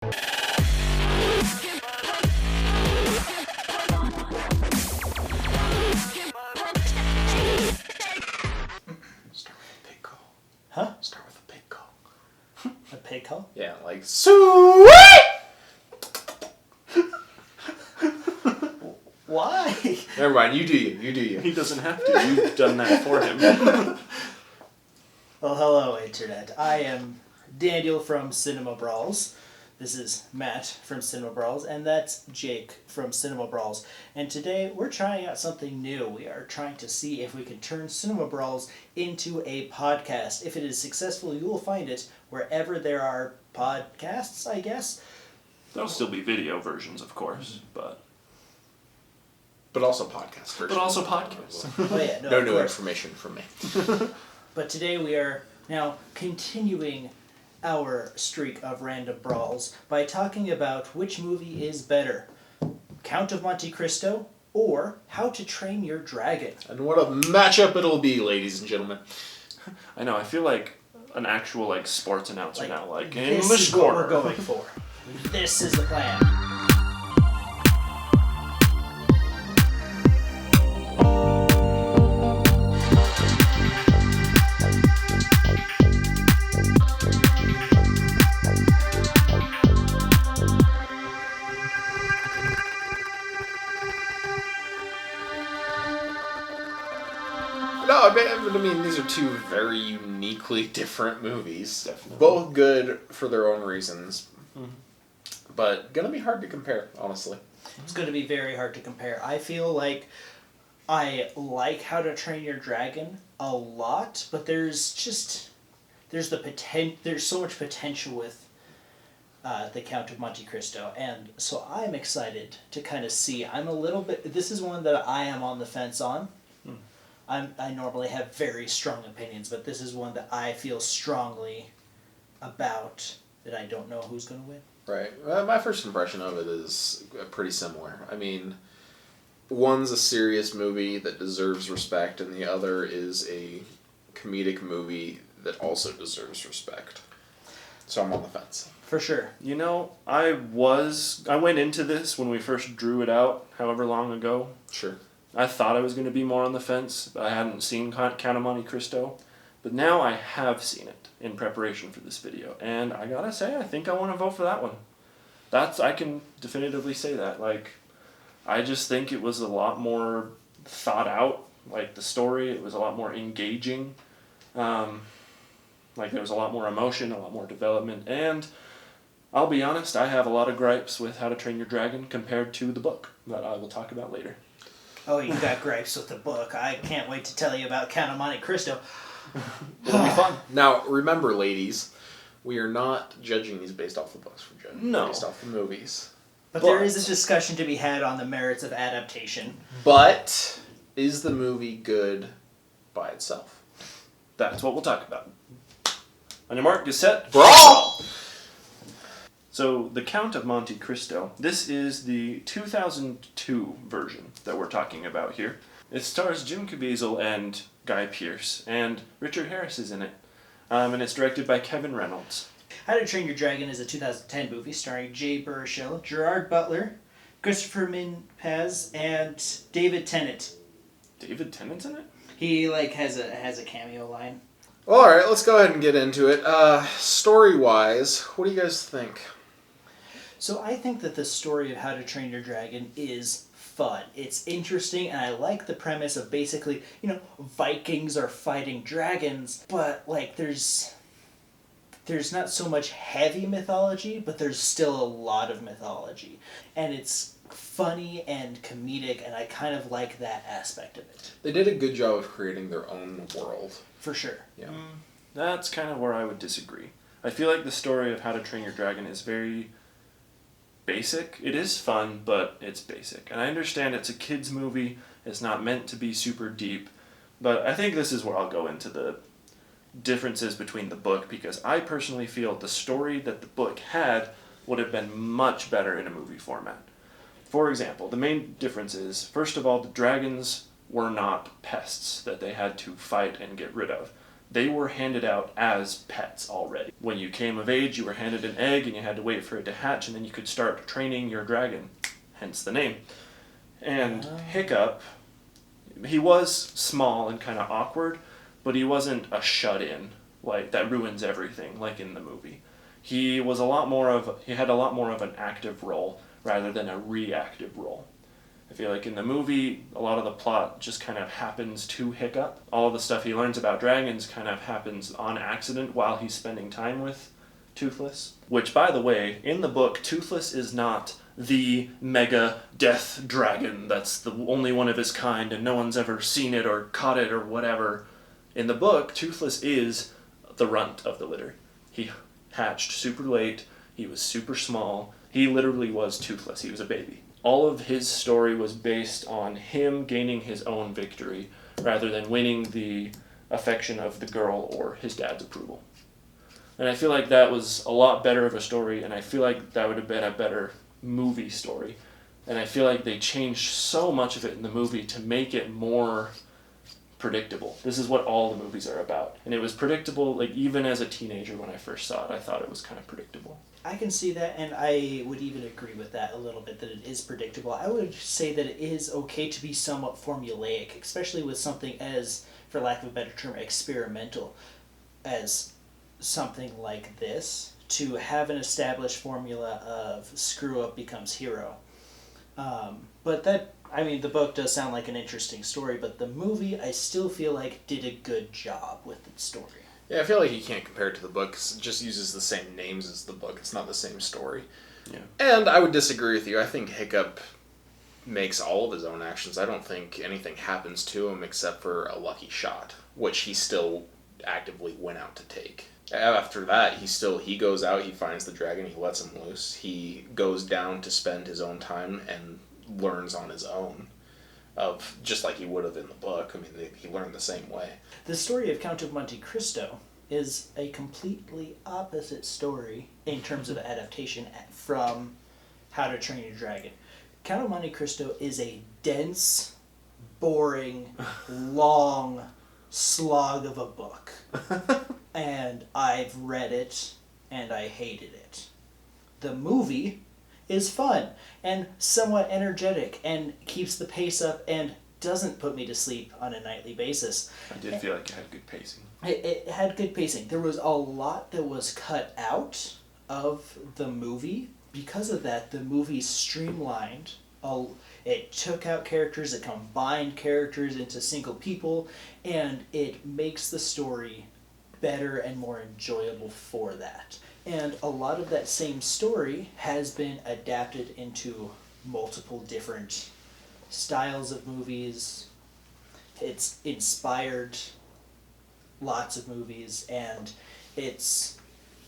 Start with a pig call. Huh? Start with a pig call. A pig call? Yeah, like sweet. Why? Never mind. You do you. You do you. He doesn't have to. You've done that for him. Well, hello, Internet. I am Daniel from Cinema Brawls. This is Matt from Cinema Brawls, and that's Jake from Cinema Brawls. And today we're trying out something new. We are trying to see if we can turn Cinema Brawls into a podcast. If it is successful, you will find it wherever there are podcasts, I guess. There'll still be video versions, of course, but also podcast version. but also podcasts. Oh, yeah, No of new course. information from me. But today we are now continuing our streak of random brawls by talking about which movie is better, Count of Monte Cristo or How to Train Your Dragon. And what a matchup it'll be, ladies and gentlemen. I know. I feel like an actual sports announcer now. In This the is what corner. we're going for. This is the plan. No, I mean, these are two very uniquely different movies. Definitely. Both good for their own reasons. But gonna be hard to compare, honestly. It's going to be very hard to compare. I feel like I like How to Train Your Dragon a lot, but there's so much potential with the Count of Monte Cristo, and so I'm excited to kind of see. This is one that I am on the fence on. I normally have very strong opinions, but this is one that I feel strongly about, that I don't know who's going to win. Right. My first impression of it is pretty similar. I mean, one's a serious movie that deserves respect, and the other is a comedic movie that also deserves respect. So I'm on the fence. For sure. You know, I went into this when we first drew it out, however long ago. Sure. I thought I was going to be more on the fence. But I hadn't seen Count of Monte Cristo. But now I have seen it in preparation for this video. And I gotta say, I think I want to vote for that one. I can definitively say that. I just think it was a lot more thought out. The story, it was a lot more engaging. There was a lot more emotion, a lot more development. And I'll be honest, I have a lot of gripes with How to Train Your Dragon compared to the book that I will talk about later. Oh, you got gripes with the book. I can't wait to tell you about Count of Monte Cristo. It'll be fun. Now, remember, ladies, we are not judging these based off the books. We're judging based off the movies. But there is a discussion to be had on the merits of adaptation. But is the movie good by itself? That's what we'll talk about. On your mark, get set, Brawl! So, The Count of Monte Cristo. This is the 2002 version that we're talking about here. It stars Jim Caviezel and Guy Pearce, and Richard Harris is in it. And it's directed by Kevin Reynolds. How to Train Your Dragon is a 2010 movie starring Jay Baruchel, Gerard Butler, Christopher Mintz, and David Tennant. David Tennant's in it? He has a cameo line. Well, alright, let's go ahead and get into it. Story-wise, what do you guys think? So I think that the story of How to Train Your Dragon is fun. It's interesting, and I like the premise of basically, Vikings are fighting dragons, but there's not so much heavy mythology, but there's still a lot of mythology. And it's funny and comedic, and I kind of like that aspect of it. They did a good job of creating their own world. For sure. Yeah. That's kind of where I would disagree. I feel like the story of How to Train Your Dragon is very basic. It is fun, but it's basic. And I understand it's a kid's movie. It's not meant to be super deep. But I think this is where I'll go into the differences between the book, because I personally feel the story that the book had would have been much better in a movie format. For example, the main difference is, first of all, the dragons were not pests that they had to fight and get rid of. they were handed out as pets already. When you came of age, you were handed an egg and you had to wait for it to hatch, and then you could start training your dragon, hence the name. And Hiccup, he was small and kind of awkward, but he wasn't a shut-in, like, that ruins everything, like in the movie. He had a lot more of an active role rather than a reactive role. I feel like in the movie, a lot of the plot just kind of happens to Hiccup. All the stuff he learns about dragons kind of happens on accident while he's spending time with Toothless. Which, by the way, in the book, Toothless is not the mega death dragon that's the only one of his kind and no one's ever seen it or caught it or whatever. In the book, Toothless is the runt of the litter. He hatched super late, he was super small, he literally was toothless, he was a baby. All of his story was based on him gaining his own victory rather than winning the affection of the girl or his dad's approval. And I feel like that was a lot better of a story, and I feel like that would have been a better movie story. And I feel like they changed so much of it in the movie to make it more predictable. This is what all the movies are about. And it was predictable, like, even as a teenager when I first saw it, I thought it was kind of predictable. I can see that, and I would even agree with that a little bit, that it is predictable. I would say that it is okay to be somewhat formulaic, especially with something as, for lack of a better term, experimental as something like this, to have an established formula of screw up becomes hero. But that, I mean, the book does sound like an interesting story, but the movie, I still feel like, did a good job with its story. Yeah, I feel like you can't compare it to the book 'cause it just uses the same names as the book. It's not the same story. Yeah. And I would disagree with you. I think Hiccup makes all of his own actions. I don't think anything happens to him except for a lucky shot, which he still actively went out to take. After that, he goes out, he finds the dragon, he lets him loose. He goes down to spend his own time and learns on his own, of just like he would have in the book. I mean, he learned the same way. The story of Count of Monte Cristo is a completely opposite story in terms of adaptation from How to Train Your Dragon. Count of Monte Cristo is a dense, boring, long slog of a book. And I've read it, and I hated it. The movie is fun and somewhat energetic and keeps the pace up and doesn't put me to sleep on a nightly basis. I did feel like it had good pacing. It had good pacing. There was a lot that was cut out of the movie. Because of that, the movie streamlined. It took out characters, it combined characters into single people, and it makes the story better and more enjoyable for that. And a lot of that same story has been adapted into multiple different styles of movies. It's inspired lots of movies, and it's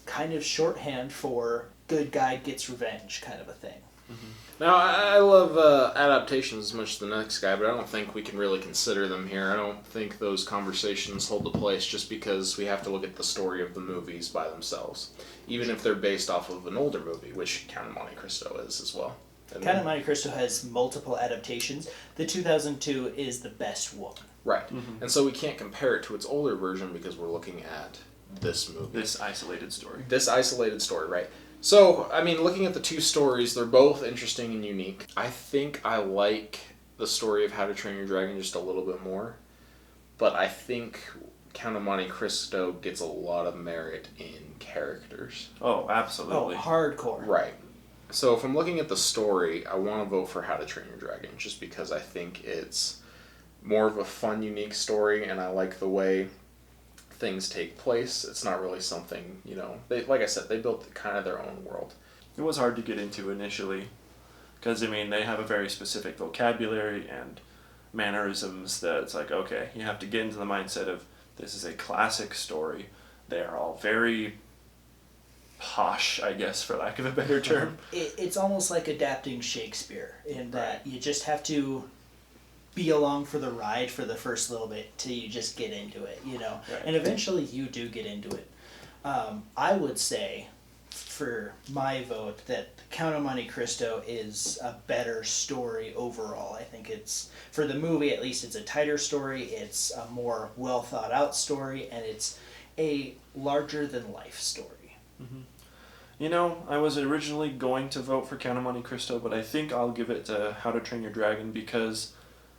kind of shorthand for good guy gets revenge kind of a thing. Mm-hmm. Now, I love adaptations as much as the next guy, but I don't think we can really consider them here. I don't think those conversations hold a place just because we have to look at the story of the movies by themselves, even if they're based off of an older movie, which Count of Monte Cristo is as well. Count of Monte Cristo has multiple adaptations. The 2002 is the best one. Right. Mm-hmm. And so we can't compare it to its older version because we're looking at this movie. This isolated story. This isolated story, right. So, I mean, looking at the two stories, they're both interesting and unique. I think I like the story of How to Train Your Dragon just a little bit more, but I think Count of Monte Cristo gets a lot of merit in characters. Oh, absolutely. Oh, hardcore. Right. So if I'm looking at the story, I want to vote for How to Train Your Dragon just because I think it's more of a fun, unique story, and I like the way things take place. It's not really something, like I said, they built kind of their own world. It was hard to get into initially because, I mean, they have a very specific vocabulary and mannerisms that it's like, okay, you have to get into the mindset of this is a classic story. They are all very posh, I guess, for lack of a better term. It's almost like adapting Shakespeare in that you just have to be along for the ride for the first little bit till you just get into it, Right. And eventually you do get into it. I would say for my vote that Count of Monte Cristo is a better story overall. I think it's, for the movie at least, it's a tighter story, it's a more well thought out story, and it's a larger than life story. Mm-hmm. You know, I was originally going to vote for Count of Monte Cristo, but I think I'll give it to How to Train Your Dragon because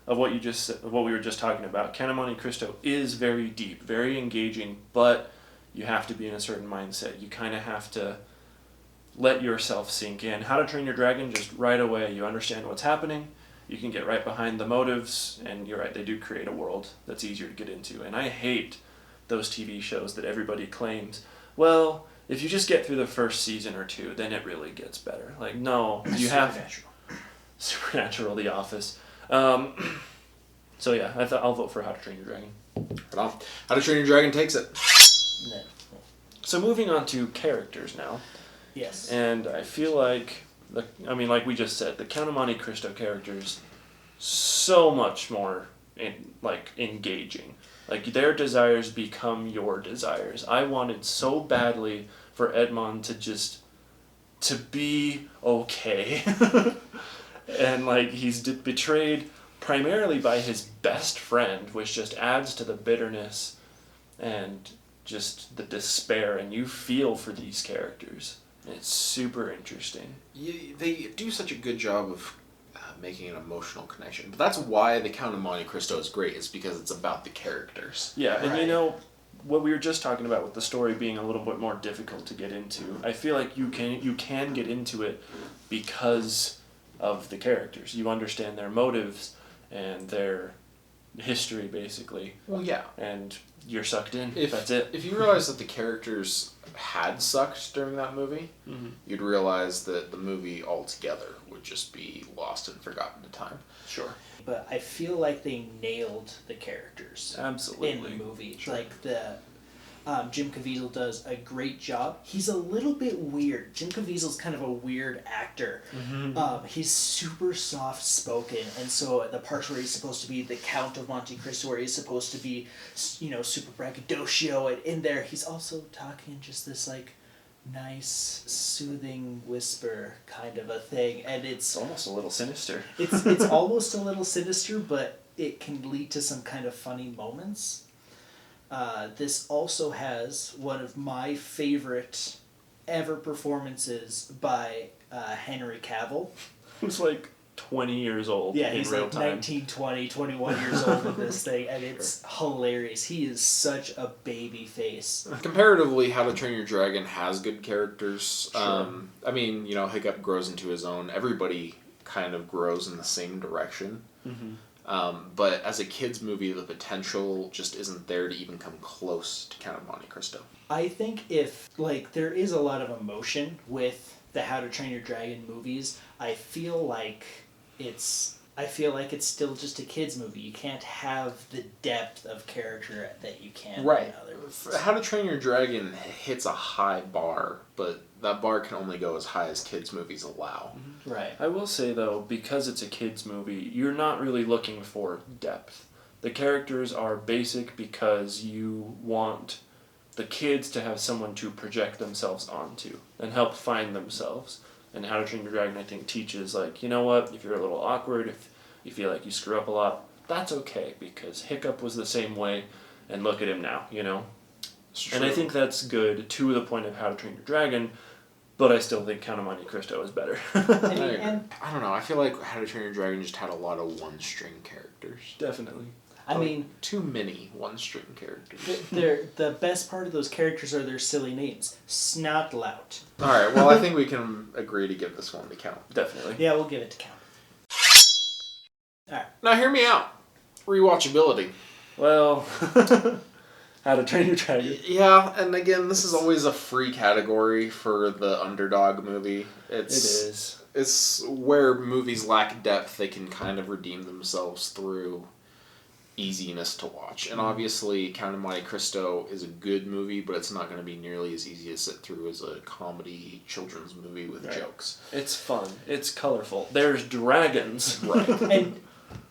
of what we were just talking about. Count of Monte Cristo is very deep, very engaging, but you have to be in a certain mindset. You kind of have to let yourself sink in. How to Train Your Dragon, just right away, you understand what's happening, you can get right behind the motives, and you're right, they do create a world that's easier to get into. And I hate those TV shows that everybody claims, well, if you just get through the first season or two, then it really gets better. Like, no, you have... Supernatural, The Office. So yeah, I'll vote for How to Train Your Dragon. Right on. How to Train Your Dragon takes it. So moving on to characters now. Yes. And I feel like, like we just said, the Count of Monte Cristo characters so much more engaging. Like, their desires become your desires. I wanted so badly for Edmond to be okay. And, like, he's betrayed primarily by his best friend, which just adds to the bitterness and just the despair, and you feel for these characters. And it's super interesting. They do such a good job of making an emotional connection. But that's why the Count of Monte Cristo is great. It's because it's about the characters. Yeah, and right. you know, what we were just talking about with the story being a little bit more difficult to get into, I feel like you can get into it because of the characters. You understand their motives and their history, basically. Well, yeah. And you're sucked in. That's it. If you realize that the characters had sucked during that movie, Mm-hmm. you'd realize that the movie altogether would just be lost and forgotten to time. Sure. But I feel like they nailed the characters Absolutely. in the movie. Sure. Like Jim Caviezel does a great job. He's a little bit weird. Jim Caviezel's kind of a weird actor. Mm-hmm. He's super soft spoken, and so the parts where he's supposed to be the Count of Monte Cristo, where he's supposed to be, super braggadocio, and in there he's also talking just this nice, soothing whisper kind of a thing, and it's almost a little sinister. It's almost a little sinister, but it can lead to some kind of funny moments. This also has one of my favorite ever performances by Henry Cavill. Who's 20 years old in he's real time. 19, 20, 21 years old in this thing, and it's hilarious. He is such a baby face. Comparatively, How to Train Your Dragon has good characters. Sure. Hiccup grows into his own. Everybody kind of grows in the same direction. Mm-hmm. But as a kid's movie, the potential just isn't there to even come close to Count of Monte Cristo. I think if, there is a lot of emotion with the How to Train Your Dragon movies, I feel like it's still just a kid's movie. You can't have the depth of character that you can in other movies. How to Train Your Dragon hits a high bar, but that bar can only go as high as kids' movies allow. Right. I will say, though, because it's a kid's movie, you're not really looking for depth. The characters are basic because you want the kids to have someone to project themselves onto and help find themselves. And How to Train Your Dragon, I think, teaches, you know what, if you're a little awkward, if you feel like you screw up a lot, that's okay, because Hiccup was the same way, and look at him now, And I think that's good to the point of How to Train Your Dragon, but I still think Count of Monte Cristo is better. I don't know, I feel like How to Train Your Dragon just had a lot of one-string characters. Definitely. Too many one-string characters. The best part of those characters are their silly names. Snotlout. Alright, well, I think we can agree to give this one to Count. Definitely. Yeah, we'll give it to Count. Alright. Now, hear me out. Rewatchability. Well, How to Train Your Dragon. Yeah, and again, this is always a free category for the underdog movie. It is. It's where movies lack depth, they can kind of redeem themselves through easiness to watch. And obviously, Count of Monte Cristo is a good movie, but it's not going to be nearly as easy to sit through as a comedy children's movie with jokes. It's fun. It's colorful. There's dragons. Right. And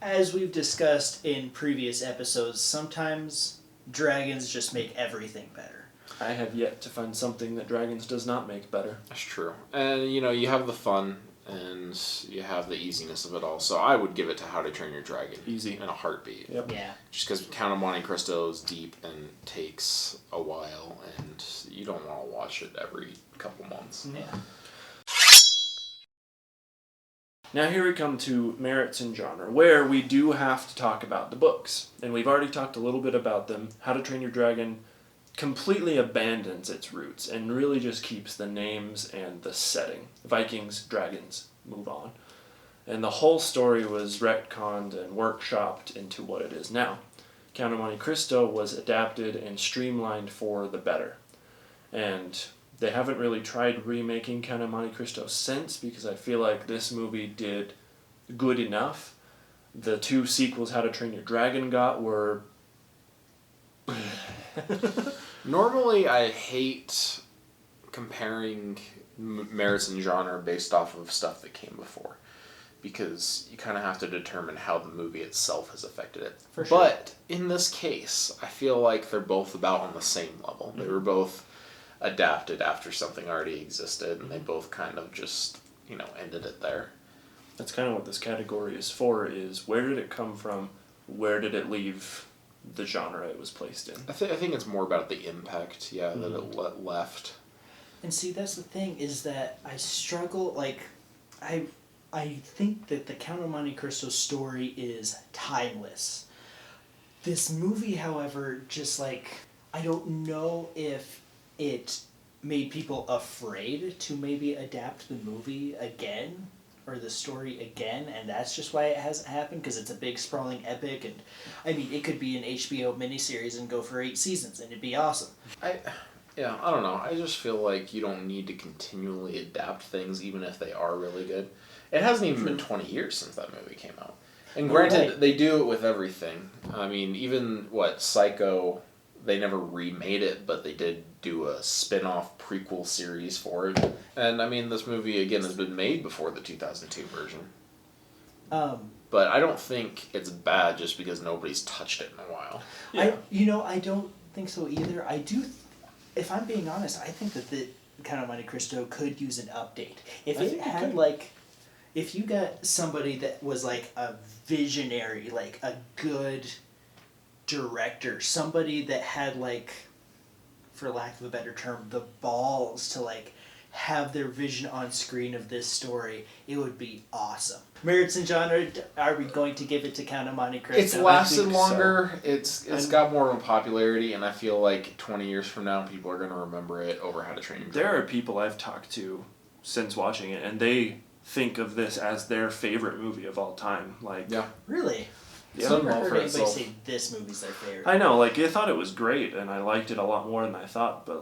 as we've discussed in previous episodes, sometimes dragons just make everything better. I have yet to find something that Dragons does not make better. That's true. And, you have the fun, and you have the easiness of it all. So I would give it to How to Train Your Dragon. Easy. In a heartbeat. Yep. Yeah. Just because Count of Monte Cristo is deep and takes a while, and you don't want to watch it every couple months. Yeah. Now here we come to merits in genre, where we do have to talk about the books. And we've already talked a little bit about them. How to Train Your Dragon completely abandons its roots and really just keeps the names and the setting. Vikings, dragons, move on. And the whole story was retconned and workshopped into what it is now. Count of Monte Cristo was adapted and streamlined for the better. And they haven't really tried remaking Count of Monte Cristo since, because I feel like this movie did good enough. The 2 sequels How to Train Your Dragon got were... Normally, I hate comparing merits in genre based off of stuff that came before, because you kind of have to determine how the movie itself has affected it. For sure. But in this case, I feel like they're both about on the same level. They were both adapted after something already existed, and they both kind of just, ended it there. That's kind of what this category is for, is where did it come from, where did it leave the genre it was placed in. I think it's more about the impact, that it left. And see, that's the thing, is that I struggle, I think that the Count of Monte Cristo story is timeless. This movie, however, just I don't know if it made people afraid to maybe adapt the movie again, or the story again, and that's just why it hasn't happened, because it's a big sprawling epic, and I mean, it could be an HBO miniseries and go for 8 seasons, and it'd be awesome. I don't know. I just feel like you don't need to continually adapt things, even if they are really good. It hasn't even been 20 years since that movie came out. And granted, Right. they do it with everything. I mean, even, Psycho, they never remade it, but they did do a spin-off prequel series for it. And, I mean, this movie, again, has been made before the 2002 version. But I don't think it's bad just because nobody's touched it in a while. Yeah. I don't think so either. If I'm being honest, I think that the Count of Monte Cristo could use an update. If I it think it had could. if you got somebody that was a visionary, a good director, somebody that had for lack of a better term, the balls to have their vision on screen of this story, it would be awesome. Merits in genre, are we going to give it to Count of Monte Cristo? It's lasted think longer. It's got more of a popularity, and I feel like 20 years from now, people are going to remember it over How to Train Your Dragon. There are people I've talked to since watching it, and they think of this as their favorite movie of all time. Yeah. Really? Yeah. I've Done never well heard for anybody itself. say this movie's their favorite. I know, I thought it was great, and I liked it a lot more than I thought, but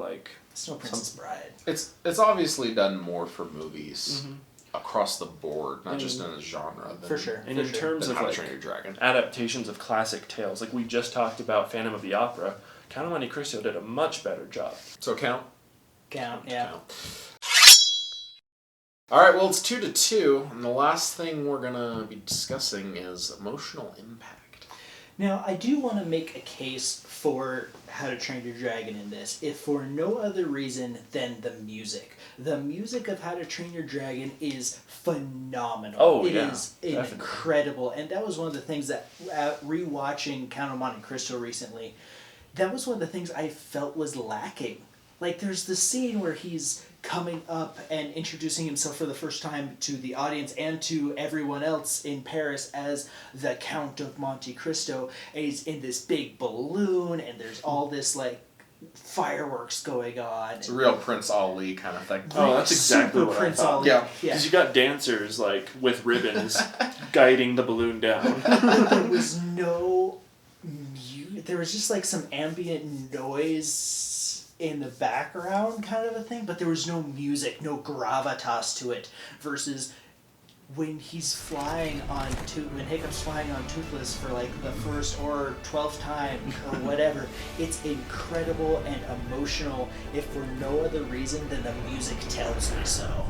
It's no Princess Bride. It's obviously done more for movies across the board, not just in a genre. Than, For sure. and in terms than of How to Train Your Dragon. adaptations of classic tales, we just talked about Phantom of the Opera, Count of Monte Cristo did a much better job. So count. Count, yeah. Count. All right, well, it's 2-2, and the last thing we're gonna be discussing is emotional impact. Now, I do want to make a case for How to Train Your Dragon in this, if for no other reason than the music. The music of How to Train Your Dragon is phenomenal. Oh, It yeah, is definitely. incredible, and that was one of the things that, rewatching Count of Monte Cristo recently, that was one of the things I felt was lacking. There's the scene where he's coming up and introducing himself for the first time to the audience and to everyone else in Paris as the Count of Monte Cristo, and he's in this big balloon, and there's all this fireworks going on. It's a real Prince Ali kind of thing. Oh, that's exactly Super what Prince I thought. Ali. Yeah. Because you got dancers, with ribbons, guiding the balloon down. There was no there was just some ambient noise in the background kind of a thing, but there was no music, no gravitas to it, versus when he's flying on when Hiccup's flying on Toothless for the first or 12th time or whatever, it's incredible and emotional, if for no other reason than the music tells me so.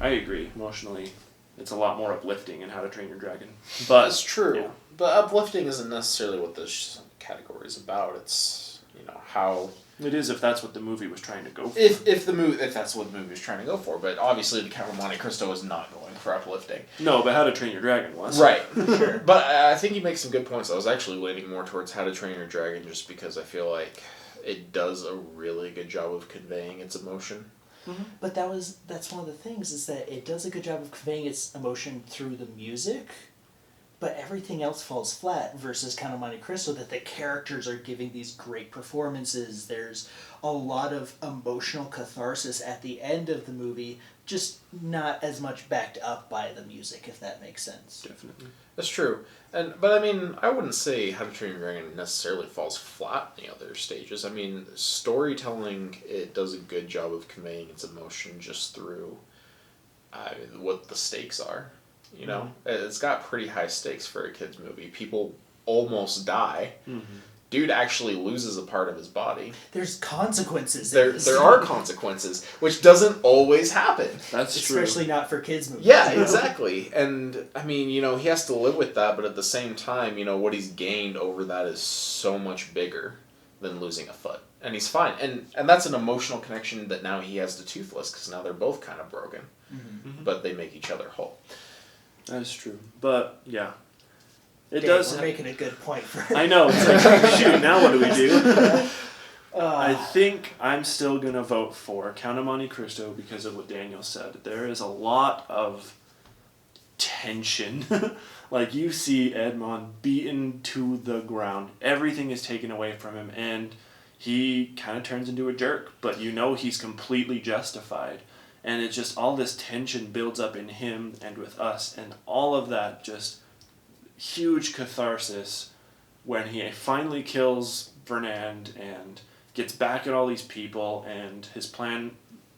I agree. Emotionally, it's a lot more uplifting in How to Train Your Dragon. But That's true. yeah. But uplifting isn't necessarily what this category is about. It's, how It is if that's what the movie was trying to go for. If that's what the movie was trying to go for, but obviously the Count of Monte Cristo is not going for uplifting. No, but How to Train Your Dragon was. Right. Sure. But I think you make some good points. I was actually leaning more towards How to Train Your Dragon just because I feel like it does a really good job of conveying its emotion. Mm-hmm. But that's one of the things, is that it does a good job of conveying its emotion through the music, but everything else falls flat versus Count of Monte Cristo, that the characters are giving these great performances. There's a lot of emotional catharsis at the end of the movie, just not as much backed up by the music, if that makes sense. Definitely. That's true. But I mean, I wouldn't say How to Train Your Dragon necessarily falls flat in the other stages. I mean, storytelling, it does a good job of conveying its emotion just through what the stakes are. You know, It's got pretty high stakes for a kid's movie. People almost die. Mm-hmm. Dude actually loses a part of his body. There's consequences. There are consequences, which doesn't always happen. That's true. Especially not for kids' movies. Yeah, exactly. And, I mean, he has to live with that, but at the same time, what he's gained over that is so much bigger than losing a foot. And he's fine. And that's an emotional connection that now he has to Toothless, because now they're both kind of broken. Mm-hmm. But they make each other whole. That is true. But, yeah. It Dang, does. We're making a good point for I know. It's like, shoot, now what do we do? I think I'm still going to vote for Count of Monte Cristo because of what Daniel said. There is a lot of tension. Like, you see Edmond beaten to the ground. Everything is taken away from him, and he kind of turns into a jerk. But he's completely justified. And it's just all this tension builds up in him and with us, and all of that just huge catharsis when he finally kills Fernand and gets back at all these people, and his plan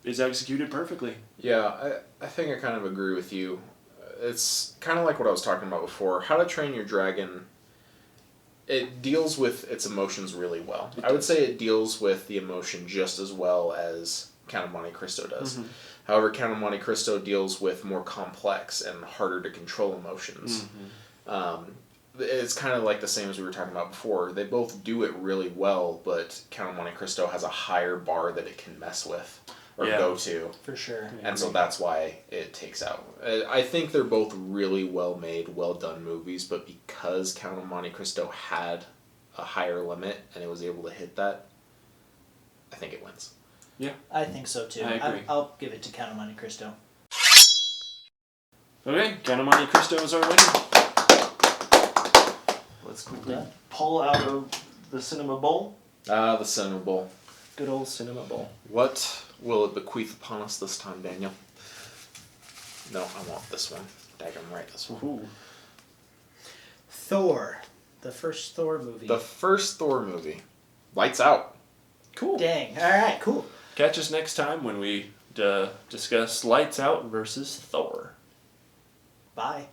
is executed perfectly. Yeah, I think I kind of agree with you. It's kind of like what I was talking about before. How to Train Your Dragon, it deals with its emotions really well. I would say it deals with the emotion just as well as Count of Monte Cristo does. Mm-hmm. However, Count of Monte Cristo deals with more complex and harder to control emotions. Mm-hmm. It's kind of like the same as we were talking about before. They both do it really well, but Count of Monte Cristo has a higher bar that it can mess with or go to. For sure. And so that's why it takes out. I think they're both really well made, well done movies, but because Count of Monte Cristo had a higher limit and it was able to hit that, I think it wins. Yeah. I think so too. I agree. I'll give it to Count of Monte Cristo. Okay, Count of Monte Cristo is our winner. Let's quickly pull out of the cinema bowl. The cinema bowl. Good old cinema bowl. What will it bequeath upon us this time, Daniel? No, I want this one. Daggum right, this one. Ooh. Thor. The first Thor movie. The first Thor movie. Lights Out. Cool. Dang. Alright, cool. Catch us next time when we discuss Lights Out versus Thor. Bye.